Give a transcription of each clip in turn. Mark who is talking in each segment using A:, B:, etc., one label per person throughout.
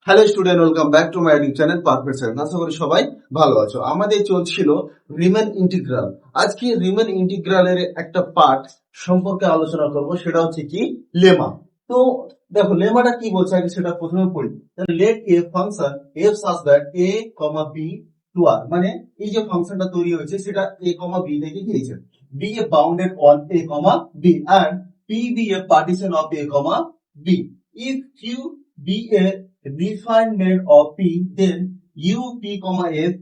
A: Hello student, welcome back to my YouTube channel perfect science. আশা করি সবাই ভালো আছো। আমাদের চলছিল রিমেন ইন্টিগ্রাল। আজকে রিমেন ইন্টিগ্রালের একটা পার্ট সম্পর্কে আলোচনা করব, সেটা হচ্ছে কি লেমা। তো দেখো লেমাটা কি বলছে আগে সেটা প্রথমে পড়ি। Let a function f such that a comma b to R, মানে এই যে ফাংশনটা তৈরি হয়েছে সেটা এ কমা বি থেকে দিয়েছে। B a bounded on a comma b and p b a partition of a comma b. if q be a refinement of P, then U P comma F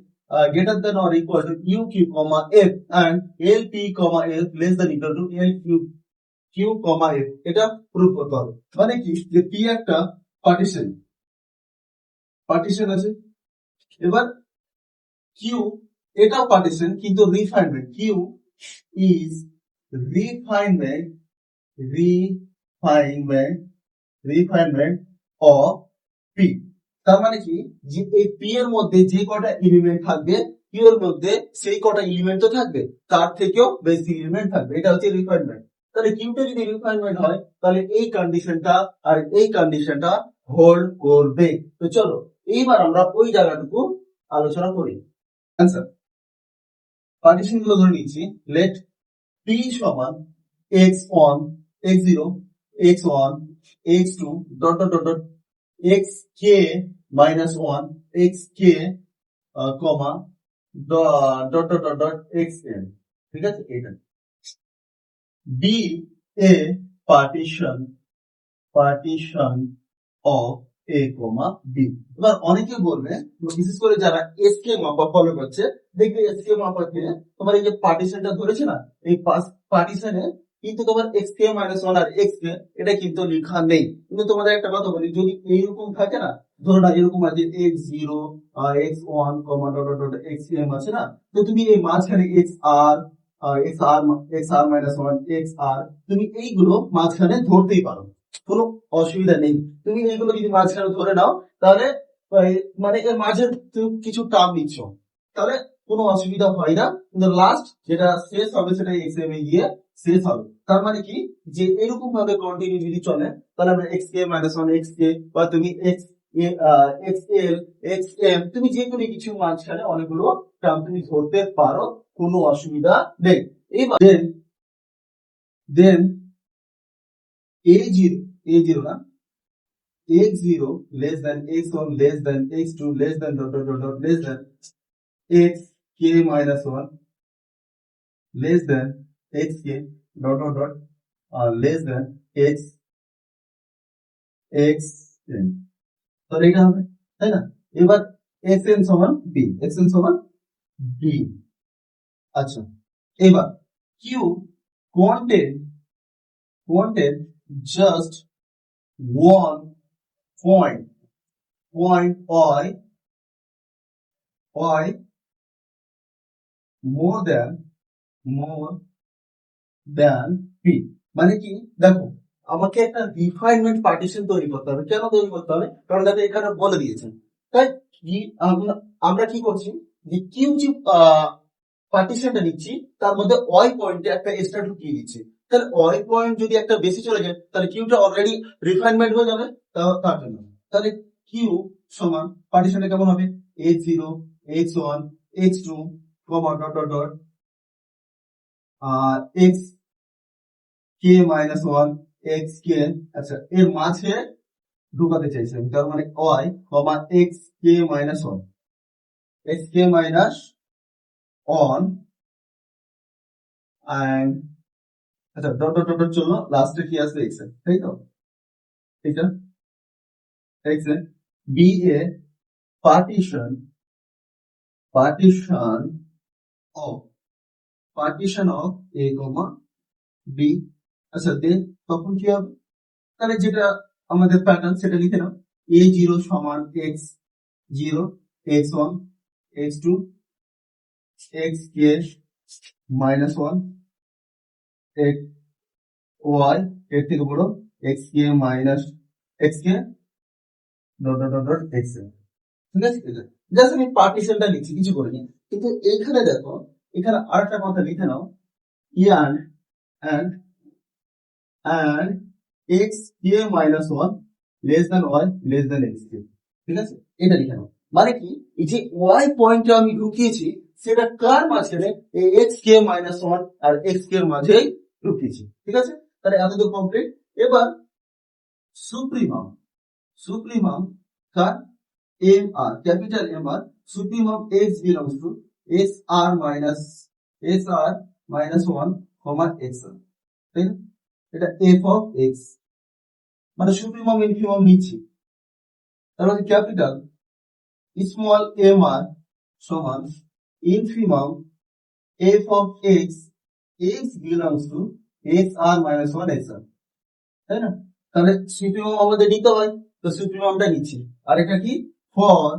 A: greater than or equal to U Q comma F and L P comma F less than equal to L Q comma F। এটা proof করতে হবে। মানে কি যে P একটা partition আছে, এবার Q এটাও পার্টিশন কিন্তু refinement. Q is refinement refinement of P। তার মানে কি যে এই P এর মধ্যে যে কটা এলিমেন্ট থাকবে Q এর মধ্যে সেই কটা এলিমেন্ট তো থাকবে, তার থেকেও বেশি এলিমেন্ট থাকবে। এটা হচ্ছে রিফাইনমেন্ট। তাহলে কিউটা যদি রিফাইনমেন্ট হয় তাহলে এই কন্ডিশনটা আর এই কন্ডিশনটা হোল্ড করবে। তো চলো এইবার আমরা ওই জায়গাটুকু আলোচনা করি। আনসার পার্টিশন গুলো ধরে নিচ্ছি। লেট P সমান x1 x0 x1 x2 dot dot dot dot xk minus 1 xk comma dot dot dot dot xn। ঠিক আছে, এটা b a partition of a comma b. এবার অনেকে বলবে, বিশেষ করে যারা এসকে মাপা ফলো করছে, দেখবে এসকে মাপাকে তোমার এই যে পার্টিশনটা ধরেছে না, এই পার্টিশনে কিন্তু তোমার এক্স কে মাইনাস ওয়ান আর এক্স কে এটা কিন্তু লেখা নেই। কিন্তু তোমাদের একটা কথা বলি, যদি এইরকম থাকে না, ধরো না এরকম আছে x zero x one comma dot dot dot x m আছে না, তো তুমি এই মাঝখানে এক্স আর এক্স আর মাইনাস ওয়ান এক্স আর তুমি এইগুলো মাঝখানে ধরতেই পারো, কোনো অসুবিধা নেই। তুমি এইগুলো যদি মাঝখানে ধরে নাও তাহলে মানে এর মাঝে তুমি কিছু টার্ম নিচ্ছ, তাহলে কোনো অসুবিধা হয় না। কিন্তু লাস্ট যেটা শেষ হবে সেটা এক্স এম এ গিয়ে শেষ হবে। তার মানে কি যে এরকম ভাবে কন্টিনিউ যদি চলে তাহলে আমরা এক্স কে মাইনাস ওয়ান এক্স কে বা তুমি x x l x m তুমি যে কোনো কিছু মাঝখানে অনেকগুলো টার্ম তুমি ধরতে পারো, কোনো অসুবিধা নেই। এবার দেন a0 না x0 less than x1 less than x2 less than dot dot dot dot less than xk minus 1 less than xk dot dot dot less than xn। তাহলে এটা হবে, তাই না? এবার xn সমান b। আচ্ছা, এবার q wanted just one point y more than p। মানে কি দেখো, আমাকে একটা রিফাইনমেন্ট পার্টিশন তৈরি করতে হবে। কেন তৈরি করতে হবে? কারণ দেখো এখানে বলে দিয়েছেন। তাই কি আমরা কি করছি যে কিউ যে পার্টিশনটা নিচ্ছি তার মধ্যে ওয়াই পয়েন্টে একটা এক্সট্রা ঢুকিয়ে দিচ্ছি। তাহলে ওয়াই পয়েন্ট যদি একটা বেশি চলে যায় তাহলে কিউটা অলরেডি রিফাইনমেন্ট হয়ে যাবে, তার জন্য। তাহলে কিউ সমান পার্টিশনটা কেমন হবে x0 x1 x2 comma dot dot dot x k minus one x k. আচ্ছা, এর মাঝে ঢুকাতে চাইছেন, তার মানে y comma x K minus one x K minus one and আচ্ছা ডট ডট ডট চললো, লাস্টে কি আসবে এক্স এ, তাই তো? এটা x a b a partition of a comma b. আচ্ছা দেন তখন কি হবে? তাহলে যেটা আমাদের প্যাটার্ন সেটা লিখে নাও। a0 সমান x0 x1 x2 xk minus one x y এর থেকে বড় xk minus xk dot dot dot dot x। ঠিক আছে, এটা জাস্ট আমি পার্টিশনটা লিখছি, কিছু করিনি। কিন্তু এইখানে দেখো, এখানে আরেকটা কথা লিখে নাও, ইয়ান and xk minus 1 less than y less than xk। ঠিক আছে, এটা লিখে নাও। মানে কি, এই যে ওয়াই পয়েন্টটা আমি ঢুকিয়েছি সেটা কার মাঝখানে, এই এক্স কে মাইনাস ওয়ান আর এক্স কে এর মাঝেই ঢুকিয়েছি। ঠিক আছে, তাহলে এতটুকু কমপ্লিট। এবার সুপ্রিমাম, সুপ্রিমাম কার, M R, capital M R, supremum x belongs to x R minus one comma x আর, তাই না? এটা এফ অফ এক্স, মানে সুপ্রিমাম ইনফিমাম নিচ্ছি। তাহলে ক্যাপিটাল স্মল এম আর সমান infimum f of x, x belongs to x R minus one x আর, তাই না? তাহলে সুপ্রিমাম আমাদের নিতে হয়, তো সুপ্রিমামটা নিচ্ছি। আর এটা কি, for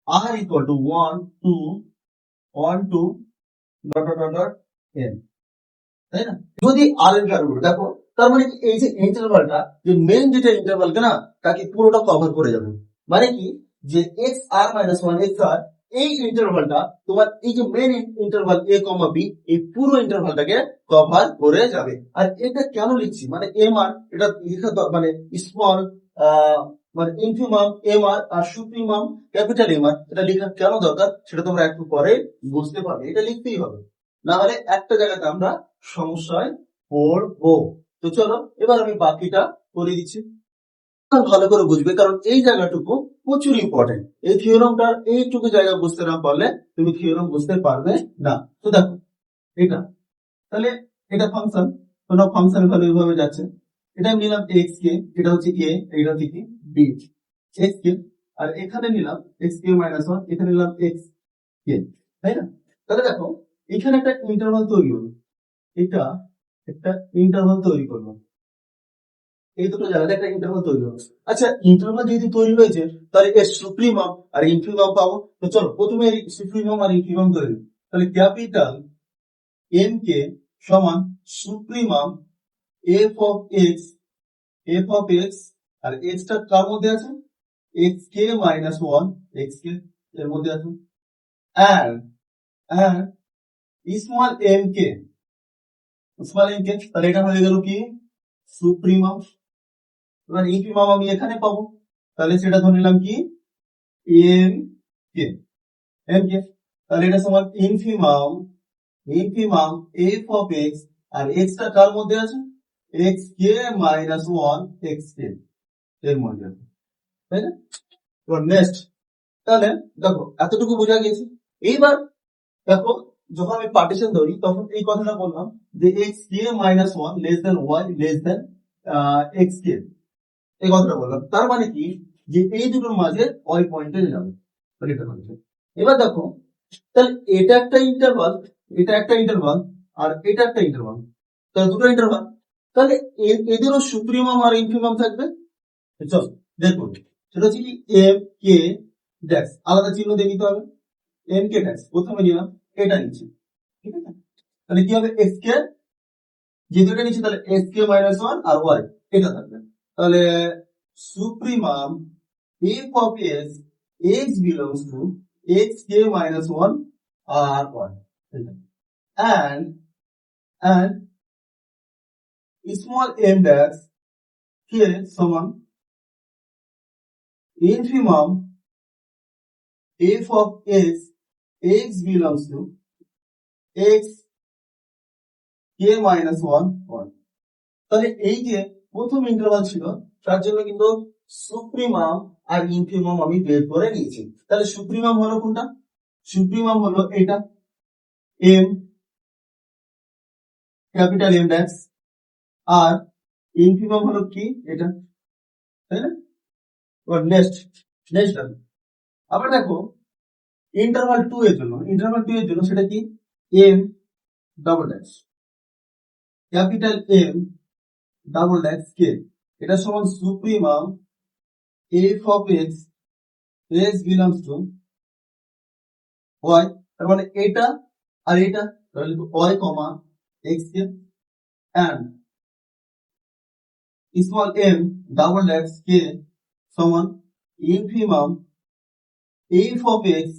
A: r equal to one two dot dot dot n, তাই না? যদি আর এর ভ্যালু দেখো, তার মানে কি এই যে ইন্টারভালটা, যে মেইন যেটা ইন্টারভালকে না, তাকে পুরোটা কভার করে যাবে। মানে কি, যে এক্স আর মাইনাস ওয়ান এক্স আর, এই ইন্টারভালটা তোমার এই যে মেইন ইন্টারভাল এ কমা বি, এই পুরো ইন্টারভালটাকে কভার করে যাবে। আর এটা কেন লিখছি, মানে এম আর, এটা লেখা মানে স্মল মানে ইনফিমাম এম আর আর সুপ্রিমাম ক্যাপিটাল এম আর, এটা লেখা কেন দরকার সেটা তোমরা একটু পরে বুঝতে পারবে। এটা লিখতেই হবে, না হলে একটা জায়গাতে আমরা সমস্যায় পড়বো। তো চলো এবার আমি বাকিটা করে দিচ্ছি, ভালো করে বুঝবে, কারণ এই জায়গাটুকু প্রচুর ইম্পর্টেন্ট। এই থিওরামটার এইটুকু জায়গা বুঝতে না পারলে তুমি থিওরাম বুঝতে পারবে না। তো দেখো এটা, তাহলে এটা ফাংশন, কোনো ফাংশন ভ্যালু এইভাবে যাচ্ছে। এটা নিলাম এক্স কে, এটা হচ্ছে এ, এটা হচ্ছে কি বি, এক্স কে। আর এখানে নিলাম এক্স কে মাইনাস ওয়ান, এখানে নিলাম এক্স কে, তাই না? তাহলে দেখো এখানে একটা ইন্টারভাল তৈরি হলো, এটা একটা ইন্টারভাল তৈরি করলো, এই দুটো জায়গাতে একটা ইন্টারভাল তৈরি হবে। আচ্ছা, ইন্টারভাল যেহেতু তৈরি হয়েছে, তাহলে এর সুপ্রিমাম আর ইনফিমাম পাবো। তো চলো প্রথমে সুপ্রিমাম আর ইনফিমাম করে দিই। তাহলে ক্যাপিটাল এম কে সমান supremum f of x, f of x, R x টা কার মধ্যে আছে, এক্স কে মাইনাস ওয়ান এক্স কে এর মধ্যে আছে, and small m k, small m k, তাহলে এটা হয়ে গেল কি সুপ্রিমাম। এবার ইনফিমাম আমি এখানে পাবো, তাহলে সেটা ধরে নিলাম কি এম কে, এম কে। তাহলে এটা সমান infimum, infimum f of x, R x টা কার মধ্যে আছে, এক্স কে মাইনাস ওয়ান এক্স কে এর মধ্যে আছে, তাই না? এবার নেক্সট, তাহলে দেখো এতটুকু বোঝা গেছে। এইবার দেখো যখন আমি পার্টিশন ধরি তখন এই কথাটা বললাম যে এক্স কে minus one less than y less than x k, এই কথাটা বললাম। তার মানে কি, যে এই দুটোর মাঝে ওয়াই পয়েন্টে যাবে। তাহলে এটা হচ্ছে, এবার দেখো তাহলে এটা একটা ইন্টারভাল, এটা একটা ইন্টারভাল, আর এটা একটা ইন্টারভাল, তাহলে দুটো ইন্টারভাল, তাহলে এদেরও সুপ্রিমাম আর ইনফিমাম থাকবে। চল দেখুন, সেটা হচ্ছে কি এম কে ড্যাশ, আলাদা চিহ্ন দিয়ে নিতে হবে। এম কে ড্যাশ প্রথমে নিলাম, এটা নিচ্ছি, ঠিক আছে? তাহলে কি হবে, এক্স কে, যেহেতু এটা নিচ্ছি তাহলে এক্স কে মাইনাস ওয়ান আর ওয়াই এটা থাকবে। তাহলে supremum f of x, x belongs to x K minus one আর y, and and small m dash k সমান infimum f of x, x belongs to x k minus 1 1। তাহলে এই যে প্রথম ইন্টারভাল ছিল তার জন্য কিন্তু সুপ্রিমাম আর ইনফিমাম আমি বের করে নিয়েছি। তাহলে সুপ্রিমাম হলো কোনটা, সুপ্রিমাম হলো এটা m ক্যাপিটাল এম ড্যাশ, আর ইনফিমাম হলো কি এটা, তাই না? নেক্সট, নেক্সট আবার দেখো ইন্টারভাল 2 এর জন্য, ইন্টারভাল 2 এর জন্য সেটা কি M double dash, capital M double dash k, এটা সমান supremum f of x, x belongs to y, তার মানে এটা আর এটা, তাহলে y comma x k, and small m double dash k সমান infimum f of x,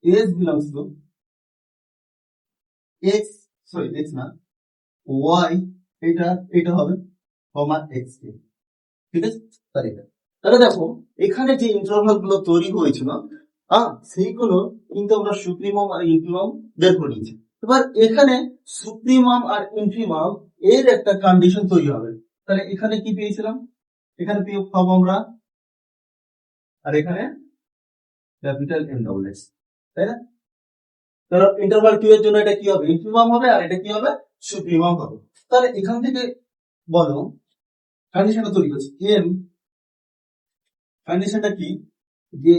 A: x belongs to x, sorry x না ওয়াই, এটা এটা হবে কমা এক্স কে, ঠিক আছে? তাহলে এটা তাহলে দেখো এখানে যে ইন্টারভাল গুলো তৈরি হয়েছিল সেইগুলো কিন্তু আমরা সুপ্রিমাম আর ইনফিমাম বের করে নিয়েছি। এবার এখানে সুপ্রিমাম আর ইনফিমাম এর একটা কন্ডিশন তৈরি হবে। তাহলে এখানে কি পেয়েছিলাম, এখানে পাবো আমরা, আর এখানে ক্যাপিটাল এম ডবল এক্স, তাই না? তাহলে ইন্টারভাল টু এর জন্য এটা কি হবে, ইনফিমাম হবে, আর এটা কি হবে, সুপ্রিমাম হবে। তাহলে এখান থেকে বলো কন্ডিশনটা তৈরি করছি এম, কন্ডিশনটা কি, যে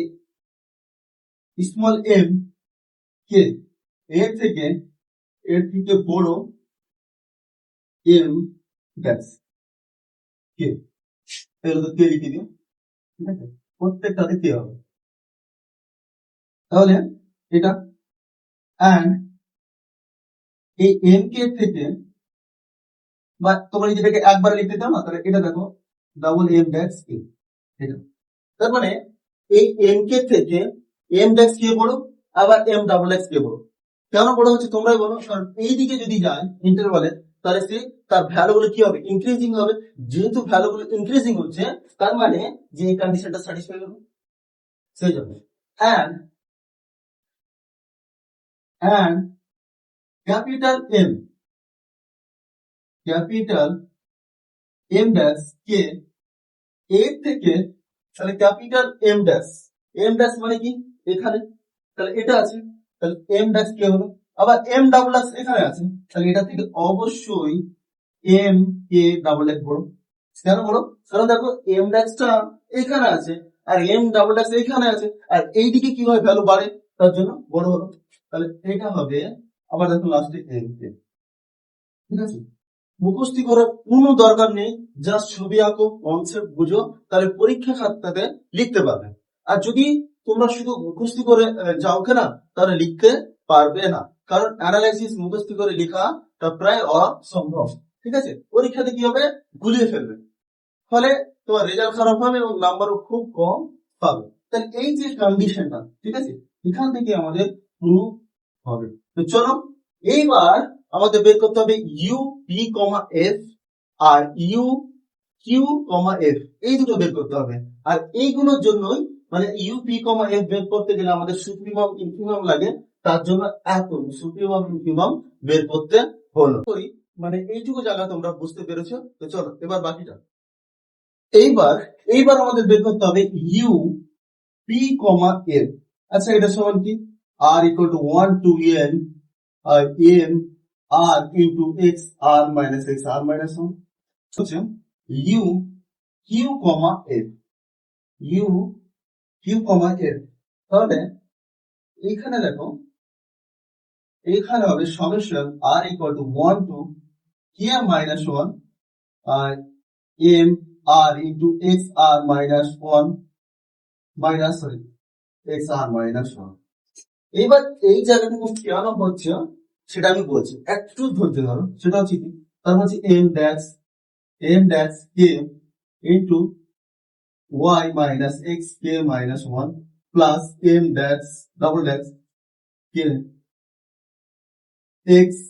A: স্মল এম কে এর থেকে বড় এম ড্যাশ কে, এগুলো তো কে লিখে দিও, ঠিক আছে, প্রত্যেকটাতে কে হবে। তাহলে এটা অ্যান্ড এই এম কে থেকে, বা তোমরা যদি এটাকে একবারে লিখতে চাও না, তাহলে এটা দেখো ডাবল এম ড্যাশ কে, এটা তার মানে এই এম কে থেকে এম ড্যাশ কে বড়, আবার এম ডাবল এক্স কে বড়। কেন বড় হচ্ছে তোমরাই বলো, কারণ এই দিকে যদি যায় ইন্টারভালে, তাহলে সে তার ভ্যালু গুলো কি হবে, ইনক্রিজিং হবে। যেহেতু ভ্যালু গুলো ইনক্রিজিং হচ্ছে, তার মানে যে এই কন্ডিশনটা স্যাটিসফাই হবে, সেই জন্য and and capital M, capital M dash k এর থেকে, তাহলে capital M dash, M dash মানে কি এখানে, তাহলে এটা আছে, তাহলে এম ড্যাশ কে হলো, আবার এম ডাবল এক্স এখানে আছে, তাহলে এটা থেকে অবশ্যই এম কে ডাবল এক্স বড়। কেন বড়, কারণ দেখো এম ড্যাশটা এখানে আছে, আর এম ডাবল এক্স এখানে আছে, আর এইদিকে কি হয়, ভ্যালু বাড়ে, তার জন্য বড় হলো। তাহলে এটা হবে, আবার দেখো লাস্টে এম কে, ঠিক আছে। মুখস্থি করার কোনো দরকার নেই, জাস্ট ছবি আঁকো, কনসেপ্ট বুঝো, তাহলে পরীক্ষা খাতাতে লিখতে পারবে। আর যদি তোমরা শুধু মুখস্থি করে যাও কেনা, তাহলে লিখতে পারবে না, কারণ অ্যানালাইসিস মুখস্থি করে লেখাটা প্রায় অসম্ভব, ঠিক আছে। পরীক্ষাতে কি হবে, গুলিয়ে ফেলবে, ফলে তোমার রেজাল্ট খারাপ হবে এবং নাম্বারও খুব কম পাবে। তাহলে এই যে কন্ডিশনটা, ঠিক আছে, এখান থেকে আমাদের প্রুভ হবে। তো চলো এইবার আমাদের বের করতে হবে ইউ পি কমা এফ আর ইউ কিউ কমা এফ, এই দুটো বের করতে হবে। আর এইগুলোর জন্যই মানে ইউ পি কমা এফ বের করতে গেলে আমাদের সুপ্রিমাম ইনফিমাম লাগে, তার জন্য এত সুপ্রিমাম ইনফিমাম বের করতে হলো। মানে এইটুকু জায়গা তোমরা বুঝতে পেরেছো। তো চলো এবার বাকিটা, এইবার এইবার আমাদের বের করতে হবে ইউ পি কমা এফ। আচ্ছা এটা সমান কি, আর equal to 1 to n m R into x R minus x R minus 1 হচ্ছে U Q comma f, U Q comma F. তাহলে এইখানে দেখো, এইখানে হবে summation r equal to 1 to k minus 1 m R into x R minus 1 minus x R minus 1। এবার এই জায়গাটুকু কেন হচ্ছে সেটা আমি বলছি, একটু ধৈর্য ধরো। সেটা হচ্ছে কি, তার হচ্ছে M dash K into Y minus x K minus 1 plus M dash double dash k x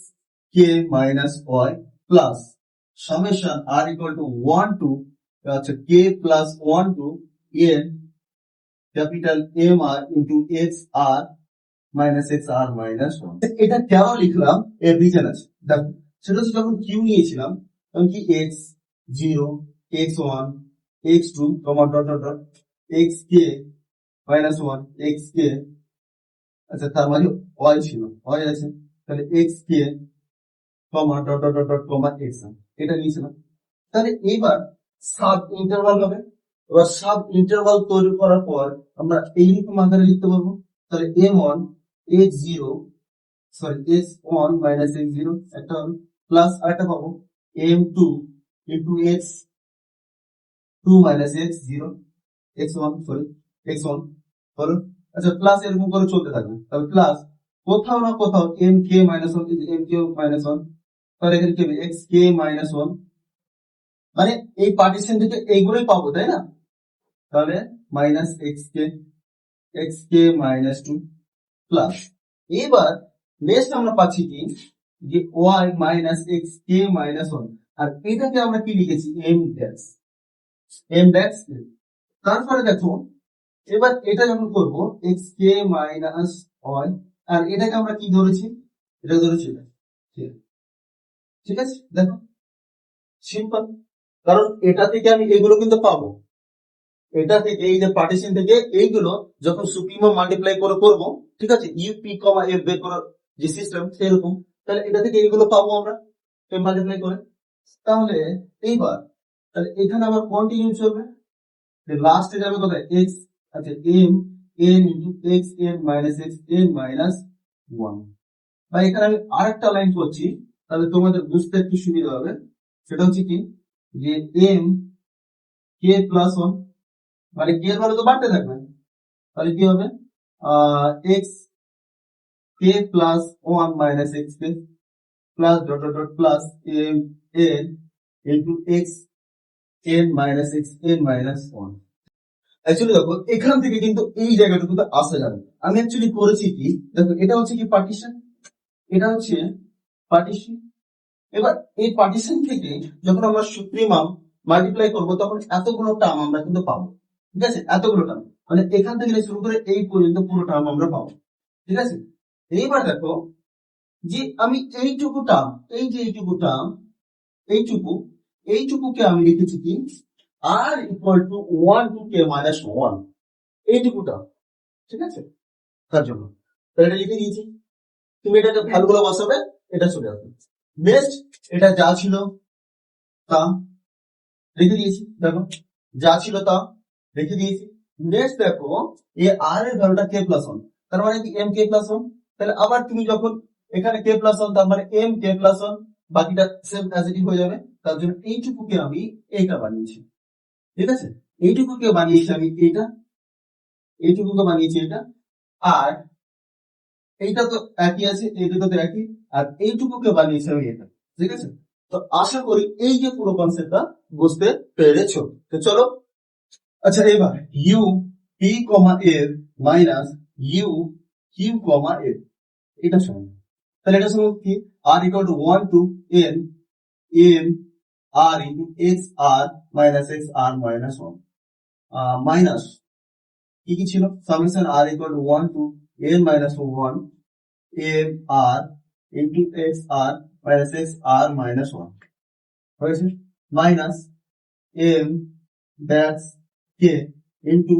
A: K minus y plus summation R equal to 1 to আচ্ছা k plus 1 to n capital M R into x R minus x R minus 1। এটা কেন লিখলাম এর reason আছে, দেখো সেটা হচ্ছে যখন কিউ নিয়েছিলাম তখন কি x 0 x 1 x 2 comma dot dot dot x কে মাইনাস 1 এক্স কে, আচ্ছা তার মানে ওয়াই ছিল, ওয়াই আছে, তাহলে x k comma dot dot dot dot comma x, এটা নিয়েছিলাম। তাহলে এইবার সাব ইন্টারভাল হবে। এবার সাব ইন্টারভাল তৈরি করার পর আমরা এইরকম আকারে লিখতে পারবো। তাহলে m1 x0 sorry x1 minus x0 একটা হবে, প্লাস আরেকটা পাবো m2 into x2 minus x0 x1 sorry x1 হলো। আচ্ছা প্লাস এরকম করে চলতে থাকবে, তাহলে প্লাস কোথাও না কোথাও এম কে মাইনাস 1 এম কে মাইনাস 1, তাহলে এখানে কি হবে এক্স কে মাইনাস 1, মানে এই পার্টিশন থেকে এইগুলোই পাবো, তাই না? তাহলে মাইনাস এক্স কে মাইনাস 2 প্লাস, এবার নেক্সট আমরা পাচ্ছি কি, যে ওয়াই মাইনাস এক্স কে মাইনাস 1, আর এটাকে আমরা কি লিখেছি এম ড্যাশ তারপরে দেখো, এবার এটা যখন করবো এক্স কে মাইনাস ওয়াই, আর এটাকে আমরা কি ধরেছি, এটা ধরেছি এটা। ঠিক আছে, দেখো সিম্পল। কারণ এটা থেকে আমি এগুলো কিন্তু পাবো, এটা থেকে এই যে পার্টিশন থেকে এইগুলো যখন সুপ্রিমো মাল্টিপ্লাই করে করবো, ঠিক আছে, ইউপি কমা এফ বের করার যে সিস্টেম সেরকম, তাহলে এটা থেকে এইগুলো পাবো আমরা মাল্টিপ্লাই করে। তাহলে এইবার তাহলে এখানে আবার কন্টিনিউ চলবে, লাস্টে যাবে কোথায় এক্স, আচ্ছা M N into x N minus x N minus one. বা এখানে আমি আরেকটা লাইন করছি, তাহলে তোমাদের বুঝতে একটু সুবিধা হবে। সেটা হচ্ছে কি, যে এম কে প্লাস ওয়ান, মানে কে এর ভ্যালু তো বাড়তে থাকবে, তাহলে কি হবে এক্স কে প্লাস ওয়ান মাইনাস এক্স কে plus dot dot dot plus m N into x N minus x N minus one. Actually দেখো এখান থেকে কিন্তু এই জায়গাটুকুতে আসা যাবে। আমি অ্যাকচুয়ালি করেছি কি, দেখো এটা হচ্ছে কি পার্টিশন, এটা হচ্ছে পার্টিশন। এবার এই পার্টিশন থেকে যখন আমরা সুপ্রিমাম মাল্টিপ্লাই করবো তখন এতগুলো টার্ম আমরা কিন্তু পাবো। ঠিক আছে, এতগুলো টার্ম মানে এখান থেকে শুরু করে এই পর্যন্ত পুরো টার্ম আমরা পাবো। ঠিক আছে, এইবার দেখো যে আমি এইটুকু টার্ম, এই যে এইটুকু টার্ম, এইটুকু এইটুকুকে আমি লিখেছি কি আর equal to one to K minus one, এইটুকু টার্ম। ঠিক আছে, তার জন্য তাহলে এটা লিখে দিয়েছি। তুমি এটাকে ভ্যালু গুলো বসাবে, এটা চলে আসবে। নেক্সট এটা যা ছিল তা রেখে দিয়েছি, দেখো যা ছিল তা রেখে দিয়েছি। নেক্সট দেখো এই আর এর ভ্যালুটা কে প্লাস ওয়ান, তার মানে কি এম কে প্লাস ওয়ান। তাহলে আবার তুমি যখন এখানে কে প্লাস ওয়ান, তার মানে এম কে প্লাস ওয়ান, বাকিটা সেম অ্যাজ ইট হয়ে যাবে। তার জন্য এইটুকুকে আমি এইটা বানিয়েছি। ঠিক আছে, এইটুকুকে বানিয়েছি আমি এইটা, এইটুকুকে বানিয়েছি এটা, আর এইটা তো একই আছে, এইটা তো একই, আর এইটুকুকে বানিয়েছি আমি এটা। ঠিক আছে, তো আশা করি এই যে পুরো কনসেপ্টটা বুঝতে পেরেছো। তো চলো, আচ্ছা এবার ইউ পি কমা এর মাইনাস ইউ কিউ কমা এর, এটা সমান, তাহলে এটা সমান কি আর equal to one to n M R into x R minus x R minus one, minus কি কি ছিল summation R equal to one to n minus one M R into x R minus x R minus one হয়েছে, minus m that's k into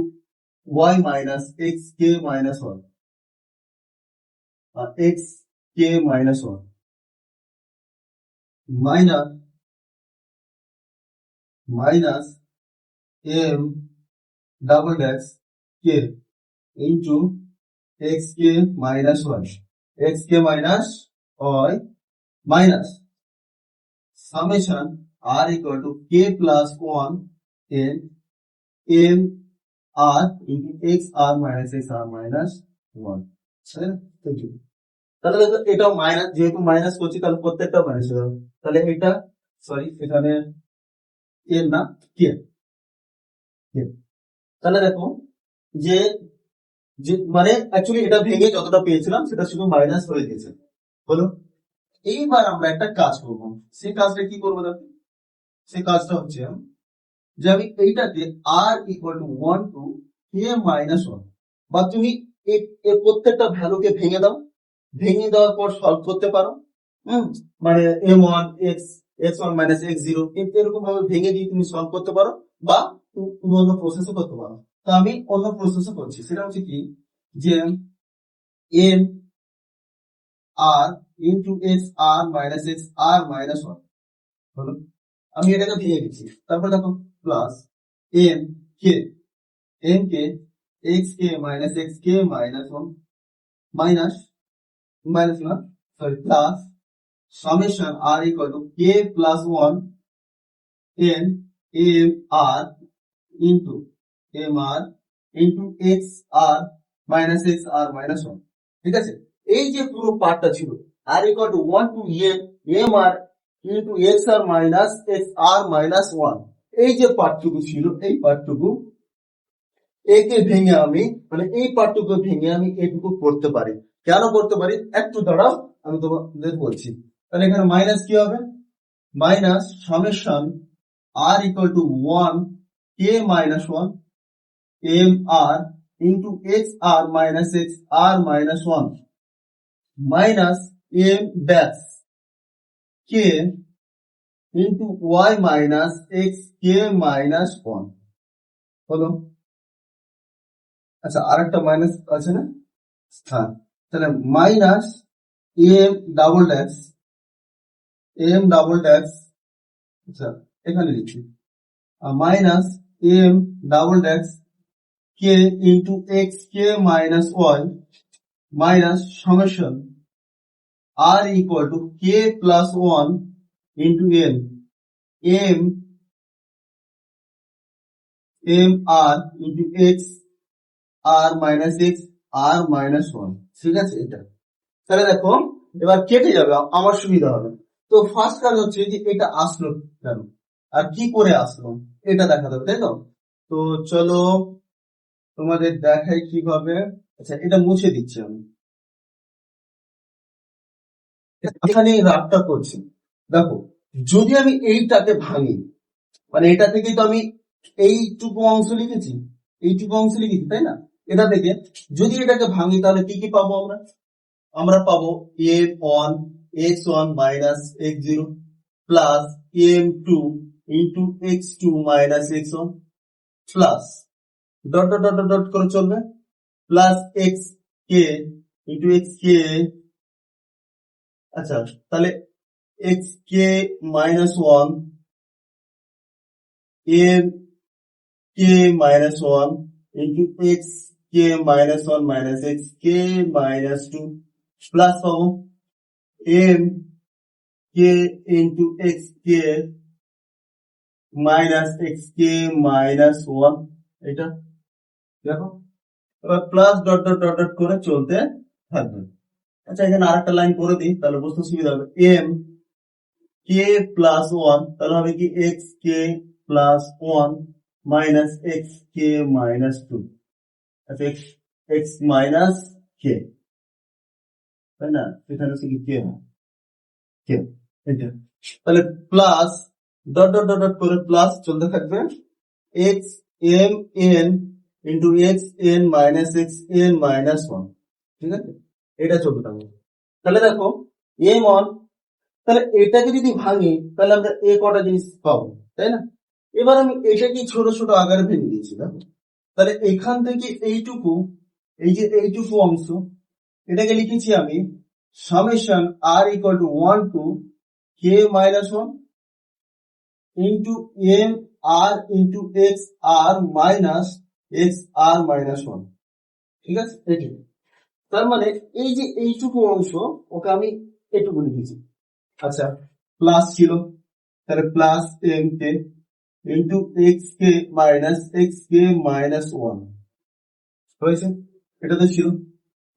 A: y minus x k minus 1, x k minus 1 minus m double dash k into x k minus 1, x k minus y minus summation r equal to k plus 1 n m r into x r minus x r minus 1. তাহলে দেখো এটাও minus, যেহেতু minus করছি তাহলে প্রত্যেকটা minus হয়ে যাবে। তাহলে এটা সরি এখানে এর না কে, তাহলে দেখো যে যে মানে অ্যাকচুয়ালি এটা ভেঙে যতটা পেয়েছিলাম সেটা শুধু মাইনাস হয়ে গেছে হলো। এইবার আমরা একটা কাজ করব, সেই কাজটা কি করবো দেখো, সেই কাজটা হচ্ছে যে আমি এইটাকে r equal to one to K minus one, বা তুমি এর প্রত্যেকটা ভ্যালুকে ভেঙে দাও, ভেঙে দেওয়ার পর সলভ করতে পারো। মানে M one X X one minus X zero, এরকম ভাবে ভেঙে দিয়ে তুমি সলভ করতে পারো, বা তুমি অন্য প্রসেসও করতে পারো। তো আমি অন্য প্রসেসও করছি, সেটা হচ্ছে কি যে এম আর ইন্টু এক্স আর মাইনাস এক্স আর মাইনাস ওয়ান হলো, আমি এটাকে ভেঙে দিচ্ছি। তারপর দেখো plus m k, m k x কে মাইনাস এক্স কে মাইনাস ওয়ান মাইনাস মাইনাস না sorry plus summation r equal to k plus 1 n m r into m r into x r minus x r minus 1। ঠিক আছে, এই যে পুরো পার্টটা ছিল r equal to 1 to m r into x r minus x r minus 1, এই যে পার্টটুকু ছিল এই পার্টটুকু একে ভেঙে আমি মানে এই পার্টটুকু ভেঙে আমি এইটুকু করতে পারি। কেন করতে পারি একটু দাঁড়াও, আমি তোমাদের বলছি। তাহলে এখানে মাইনাস কি হবে, minus summation R equal to one K minus one M R into x R minus one minus M dash K into Y minus x K minus one হলো। আচ্ছা, আর একটা মাইনাস আছে না? হ্যাঁ, তাহলে মাইনাস এম ডাবল ড্যাশ আচ্ছা এখানে লিখছি minus M double dash K into x K minus y minus summation r equal to K plus one into M R into x R minus one. ঠিক আছে, এটা তাহলে দেখো এবার কেটে যাবে, আমার সুবিধা হবে। তো ফার্স্ট কাজ হচ্ছে যে এটা আসলো কেন আর কি করে আসলো এটা দেখাতে হবে, তাই তো? তো চলো তোমাদের দেখাই কিভাবে। আচ্ছা, এটা মুছে দিচ্ছি আমি, এখানে রাগটা করছি। দেখো, যদি আমি এইটাকে ভাঙি, মানে এটা থেকে তো আমি এইটুকু অংশ লিখেছি, তাই না? এটা থেকে যদি এটাকে ভাঙি তাহলে কি কি পাবো আমরা পাবো x1 minus x0 plus m2 into x2 minus x1 plus dot dot dot dot করে চলবে plus x k into x k. আচ্ছা, তাহলে এক্স কে মাইনাস ওয়ান এম কে মাইনাস ওয়ান ইন্টু এক্স কে মাইনাস ওয়ান মাইনাস এক্স কে minus two plus পাবো m k into x কে minus x কে minus one. এটা দেখো, এবার plus dot dot dot dot করে চলতে থাকবে। আচ্ছা, এখানে আরেকটা লাইন করে দিই তাহলে বুঝতে সুবিধা হবে। এম কে প্লাস ওয়ান তাহলে হবে কি এক্স কে প্লাস ওয়ান মাইনাস এক্স কে মাইনাস টু। আচ্ছা, এক্স মাইনাস কে, তাই না? এখানে হচ্ছে কি কে এটা, তাহলে plus dot dot dot dot করে প্লাস চলতে থাকবে X M N into x N minus one. ঠিক আছে, এটা চলতে থাকবে। তাহলে দেখো এম ওয়ান, তাহলে এটাকে যদি ভাঙি তাহলে আমরা এ কটা জিনিস পাবো, তাই না? এবার আমি এটাকে ছোট ছোট আকারে ভেঙে দিয়েছি। দেখো, তাহলে এখান থেকে এইটুকু, এই যে এইটুকু অংশ, এটাকে লিখেছি আমি summation R equal to 1 to K minus one into M R into x R minus one. ঠিক আছে, এটি তার মানে এই যে এইটুকু অংশ ওকে আমি এটুকু লিখেছি। আচ্ছা, প্লাস ছিল, তাহলে plus m k into x কে মাইনাস ওয়ান হয়েছে, এটা তো ছিল।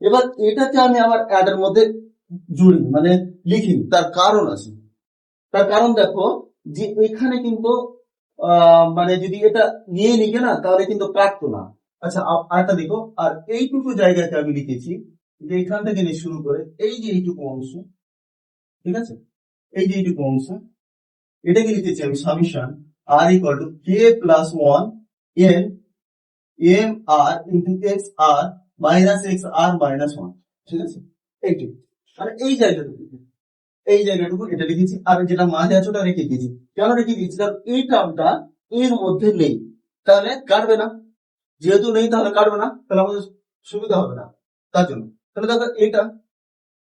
A: এবার এটাকে আমি আবার অ্যাডের মধ্যে জুড়ি, মানে লিখি। তার কারণ আছে, তার কারণ দেখো যে এখানে কিন্তু মানে যদি এটা নিয়ে লিখে না তাহলে কিন্তু কাটতো না। আচ্ছা, আরেকটা দেখো, আর এইটুকু জায়গাতে আমি লিখেছি যে এখান থেকে নিয়ে শুরু করে এই যে এইটুকু অংশ, ঠিক আছে, এই যে এইটুকু অংশ, এটাকে লিখেছি আমি summation R equal to K plus one N M R into x R minus one. ঠিক আছে, এইটুকু, মানে এই জায়গাটুকু এটা লিখেছি। আর যেটা মাঝে আছে ওটা রেখে দিয়েছি। কেন রেখে দিয়েছি? কারণ এই টার্মটা এর মধ্যে নেই, তাহলে কাটবে না। যেহেতু নেই তাহলে কাটবে না, তাহলে আমাদের সুবিধা হবে না, তার জন্য। তাহলে দেখো এটা,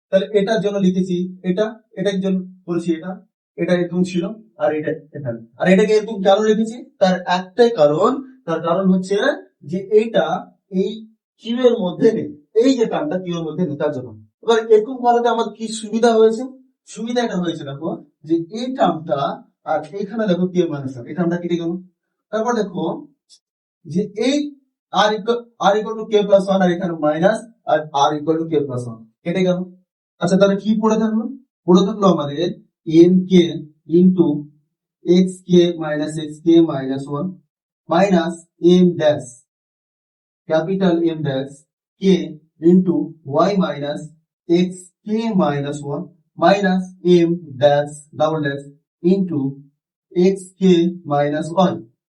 A: তাহলে এটার জন্য লিখেছি এটার জন্য বলছি এটা এরকম ছিল, আর এটা এখানে। আর এটাকে এরকম কেন লিখেছি? তার একটাই কারণ, তার কারণ হচ্ছে যে এইটা এই কিউ এর মধ্যে নেই, এই যে টার্মটা কিউ এর মধ্যে নেই, তার জন্য। এবার এরকম করাতে আমার কি সুবিধা হয়েছে? সুবিধাটা হয়েছে দেখো যে এই টার্মটা আর এখানে দেখো কে মাইনাস এই টার্মটা কেটে গেল। তারপর দেখো যে এই r equal to K plus one, আর এখানে minus, r equal to K plus one কেটে গেল। আচ্ছা, তাহলে কি পড়ে থাকলো? পড়ে থাকলো আমাদের এম কে ইন্টু এক্স কে minus one minus M dash capital M dash কে ইন্টু ওয়াই মাইনাস এক্স কে minus one minus M dash double dash into x কে মাইনাস ওয়ান।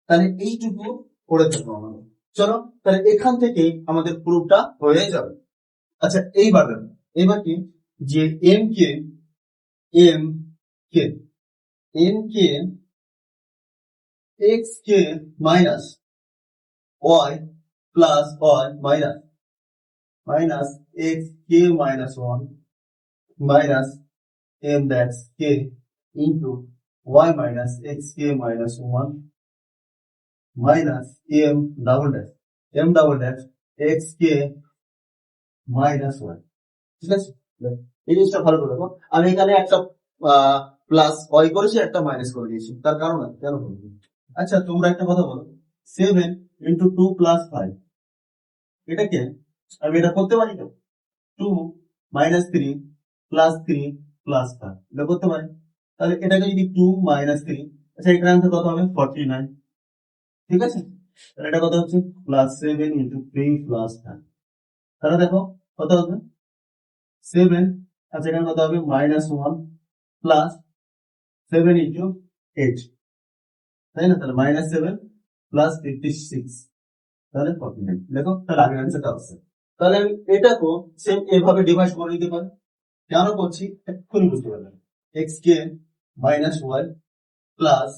A: তাহলে এইটুকু পড়ে থাকলো আমাদের। চলো তাহলে এখান থেকে আমাদের প্রুফটা হয়ে যাবে। আচ্ছা এইবার দেখো, এবার কি যে m k m k m k x কে minus y plus y minus x কে minus one minus m dash k into y minus xk minus 1 minus m double dash xk minus 1। ঠিক আছে, এই জিনিসটা ভালো করে দেখো। আমি এখানে একটা প্লাস y করেছি, একটা মাইনাস করে দিয়েছি, তার কারণ আছে, কেন বলবো। আচ্ছা তোমরা একটা কথা বলো, 7 into 2 plus 5 এটা কি? আমি এটা করতে পারি তো, 2 minus 3 plus 3 plus 5 এটা করতে পারি। তাহলে এটাকে যদি 2 minus 3, আচ্ছা এখানে আনসার কত হবে? 49। ঠিক আছে, তাহলে এটা কত হচ্ছে? Plus 7 into 3 plus 5। তাহলে দেখো কত হবে? 7, আচ্ছা এখানে কত হবে? মাইনাস 1 প্লাস 7 into 8, তাই না? তাহলে মাইনাস 7 প্লাস 56, তাহলে 49। দেখো তাহলে আগের আনসারটা হচ্ছে। তাহলে আমি এটাকেও সেম এভাবে ডিভাইড করে দিতে পারি। কেন করছি এক্ষুনি বুঝতে পারলাম। এক্স কে minus y plus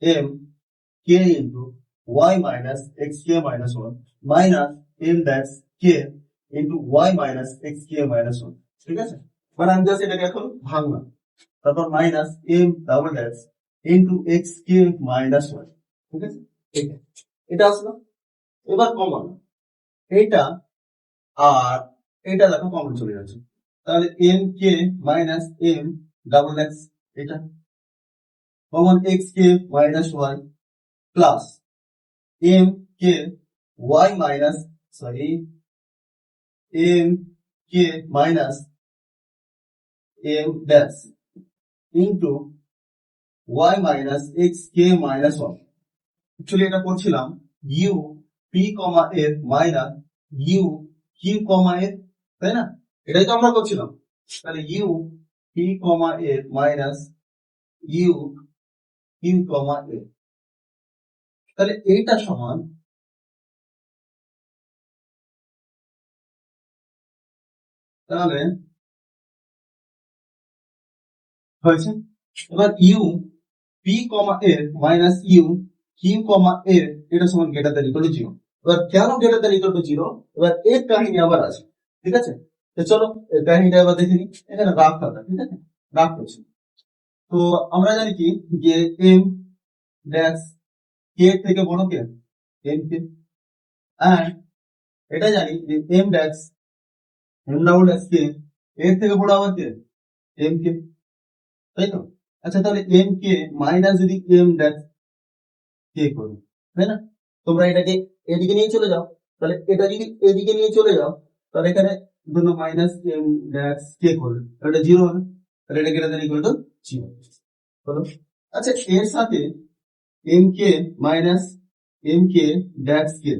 A: m k into Y minus x কে minus one minus M dash কে ইন্টু ওয়াই মাইনাস এক্স কে মাইনাস ওয়ান। ঠিক আছে, মানে আমি জাস্ট এটাকে এখন ভাঙলাম, তারপর minus M double dash into x কে মাইনাস ওয়ান। ঠিক আছে, এটা আসলো। এবার কমন এইটা আর এটা দেখো কমন চলে যাচ্ছে, তাহলে M K minus M double x, এটা কমন এক্স কে minus y plus m k y minus m কে minus M dash into Y minus x কে মাইনাস ওয়ান। অ্যাকচুয়ালি এটা করছিলাম U P comma F minus U Q comma F, তাই না? এটাই তো আমরা করছিলাম। তাহলে U P comma F minus U Q comma F, তাহলে এইটা সমান তাহলে হয়েছে। এবার U P comma F minus U Q comma F এটা সমান greater than equal to zero. এবার কেন greater than equal to zero? এবার এর কাহিনী আবার আছে। ঠিক আছে, তো চলো এর কাহিনীটা এবার দেখে নিই। এখানে রাফ খাতা, ঠিক আছে, রাফ করছি। তো আমরা জানি কি যে এম ড্যাশ কে থেকে বড় কে? M K. এন্ড এটা জানি যে m dash m double dash k এর থেকে বড় আবার কে? এম কে, তাই তো? আচ্ছা তাহলে এম কে মাইনাস যদি এম ড্যাশ কে করি, তাই না? তোমরা এটাকে এদিকে নিয়ে চলে যাও, তাহলে এটা যদি এদিকে নিয়ে চলে যাও, তাহলে এখানে ধরো মাইনাস এম ড্যাশ কে করবে, এটা জিরো হবে, তাহলে এটা greater than equal to zero হলো। আচ্ছা এর সাথে এম কে minus m k dash k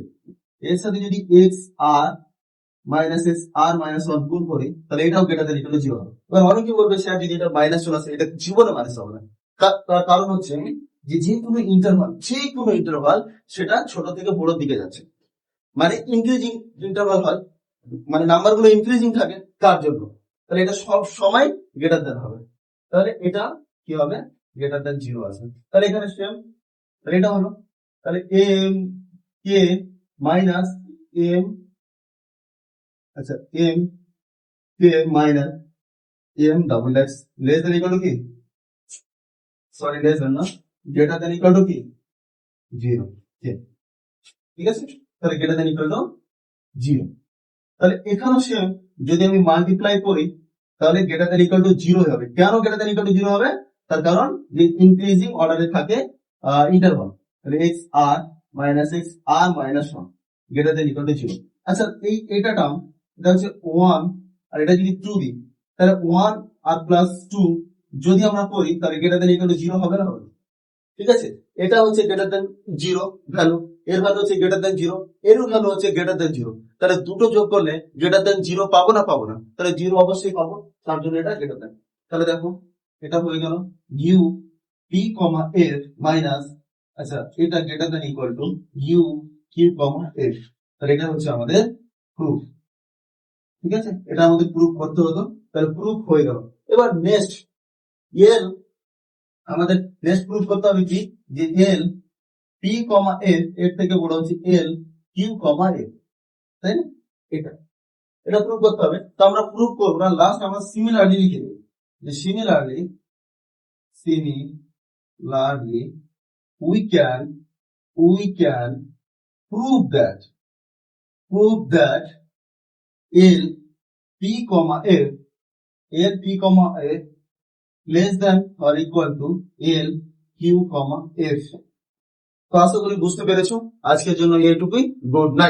A: এর সাথে যদি এক্স আর মাইনাস এক্স আর মাইনাস ওয়ান গুণ করি, তাহলে এটাও greater than equal to zero হবে। এবার অনেকে বলবে স্যার যদি এটা মাইনাস চলে আসে এটা জীবনে মাইনাস হবে না। তার কারণ হচ্ছে যে কোনো ইন্টারভাল সেটা ছোট থেকে বড় দিকে যাচ্ছে, মানে ইনক্রিজিং ইন্টারভাল হয়, মানে নাম্বার গুলো ইনক্রিজিং থাকে, তার জন্য তাহলে এটা সব সময় গ্রেটার দ্যান হবে। তাহলে এটা কি হবে? গ্রেটার দ্যান জিরো আছে। তাহলে এখানে সেম, তাহলে এটা হলো, তাহলে এম কে মাইনাস এম, আচ্ছা M K minus M double X less than equal to কি? সরি লেস দ্যান না, গ্রেটার দ্যান ইকুয়াল টু কি? জিরো। ঠিক আছে, তাহলে greater than equal to zero. তাহলে এখানেও সেম, যদি আমি মাল্টিপ্লাই করি তাহলে greater than equal to zero হবে। কেন greater than equal to zero হবে? তার কারণ যে ইনক্রিজিং অর্ডারে থাকে ইন্টারভাল, তাহলে X R minus x R minus one greater than equal to zero. আচ্ছা এইটা টার্ম, এটা হচ্ছে ওয়ান, আর এটা যদি টু দিই, তাহলে ওয়ান আর প্লাস টু যদি আমরা করি তাহলে greater than equal to zero হবে না? হবে। ঠিক আছে, এটা হচ্ছে গ্রেটার দ্যান জিরো ভ্যালু, এর ভ্যালু হচ্ছে গ্রেটার দ্যান জিরো, এরও ভ্যালু হচ্ছে গ্রেটার দ্যান জিরো। তাহলে দুটো যোগ করলে গ্রেটার দ্যান জিরো পাবো না? পাবো না। তাহলে জিরো অবশ্যই পাবো, তার জন্য এটা গ্রেটার দ্যান। তাহলে দেখো এটা হয়ে গেল U P comma F minus, আচ্ছা এটা greater than equal to U Q comma F. তাহলে এটা হচ্ছে আমাদের প্রুফ। ঠিক আছে, এটা আমাদের প্রুফ করতে হতো, তাহলে প্রুফ হয়ে গেল। এবার নেক্সট এল, আমাদের নেক্সট প্রুফ করতে হবে কি, যে এল পি কমা এফ এর থেকে বড় হচ্ছে এল কিউ কমা এফ, তাই না? এটা এটা প্রুফ করতে হবে। তো আমরা প্রুফ করবো না, লাস্ট আমরা সিমিলারলি লিখে দেবো, যে similarly we can prove that L P comma F less than or equal to L Q comma F। তো আশা করি বুঝতে পেরেছো। আজকের জন্য এইটুকুই। Good night.